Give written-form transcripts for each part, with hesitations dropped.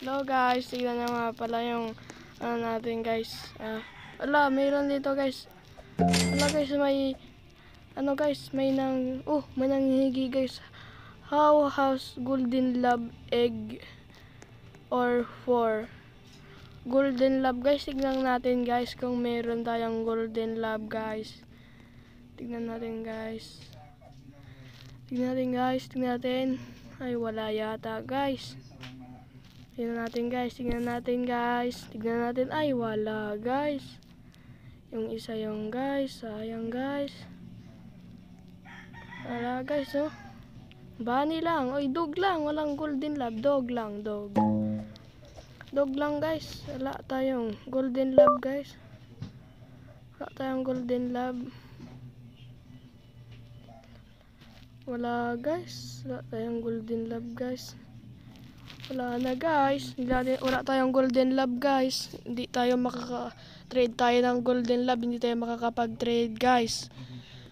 Hello guys, tignan nyo nga pala yung ano natin guys. Ala, mayroon dito guys. Ala guys, may ano guys, may nanghihigi guys. How has golden love egg or 4? Golden love guys, tignan natin guys kung meron tayong golden love guys. Tignan natin guys. Tignan natin guys, tignan natin. Ay, wala yata guys. Tignan natin guys, tignan natin guys. Tignan natin, ay wala guys. Yung isa yung guys, sayang guys. Wala guys, oh. Bunny lang, oy dog lang, walang golden love, dog lang, dog. Dog lang guys, wala tayong golden love guys. Wala tayong golden love. Wala guys, wala tayong golden love guys. Wala na guys, wala tayong golden love guys. Hindi tayo makaka-trade tayo ng golden love, hindi tayo makakapag-trade guys.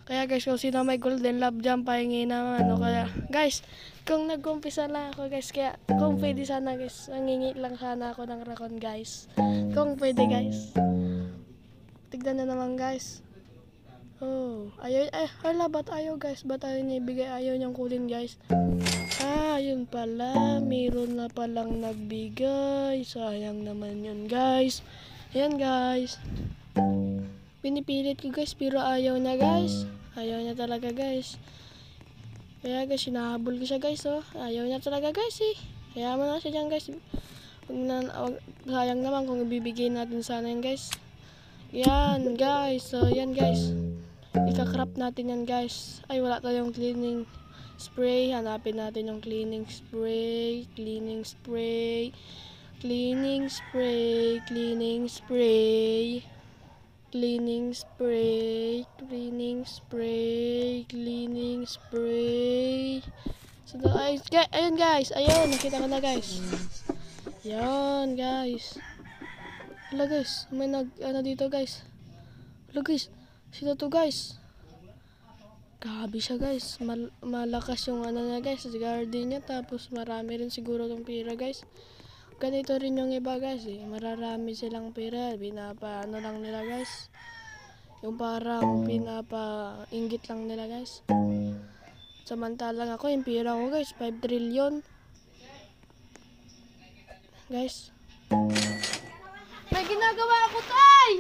Kaya guys, kung sino may golden love dyan, pahingi naman. Kaya guys, kung nag-umpisa lang ako guys, kaya kung pwede sana guys, nangingi lang sana ako ng rakon guys. Kung pwede guys. Tignan na naman guys. Oh, ayaw, hala, ba't ayaw guys? Ba't ayaw niya ibigay? Ayaw niyang kulin guys. Yun pala, meron na palang nagbigay. Sayang naman yun guys. Ayan guys. Pinipilit ko guys, pero ayaw niya guys. Ayaw niya talaga guys. Kaya guys, hinahabol ko siya guys, oh. Ayaw niya talaga guys, eh. Kaya mo na siya dyan guys. Sayang naman kung ibibigay natin sana yan guys. Yan guys, so yan guys. Ika-crop natin yan guys. Ay, wala tayong cleaning spray. Hanapin natin yung cleaning spray. Cleaning spray. Cleaning spray. Cleaning spray. Cleaning spray. Cleaning spray. Cleaning spray. So, ayun guys. Ayun, nakita ko na guys. Yan guys. Hala guys, may ano dito guys. Hala guys, sino to guys? Grabe siya guys, malakas yung ano niya guys, garden niya, tapos marami rin siguro tong pera guys. Ganito rin yung iba guys, eh. Mararami silang pera, ano lang nila guys. Yung parang inggit lang nila guys. Samantalang ako, yung pera ko guys, 5 trillion. Guys. May ginagawa ako, tay!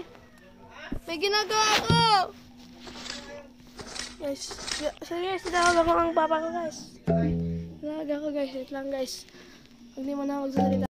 May ginagawa ako! Guys, sorry guys, tinawag ako ang papa ko guys. Tinawag ako guys, wait lang guys. Huwag di mo na magsasalita.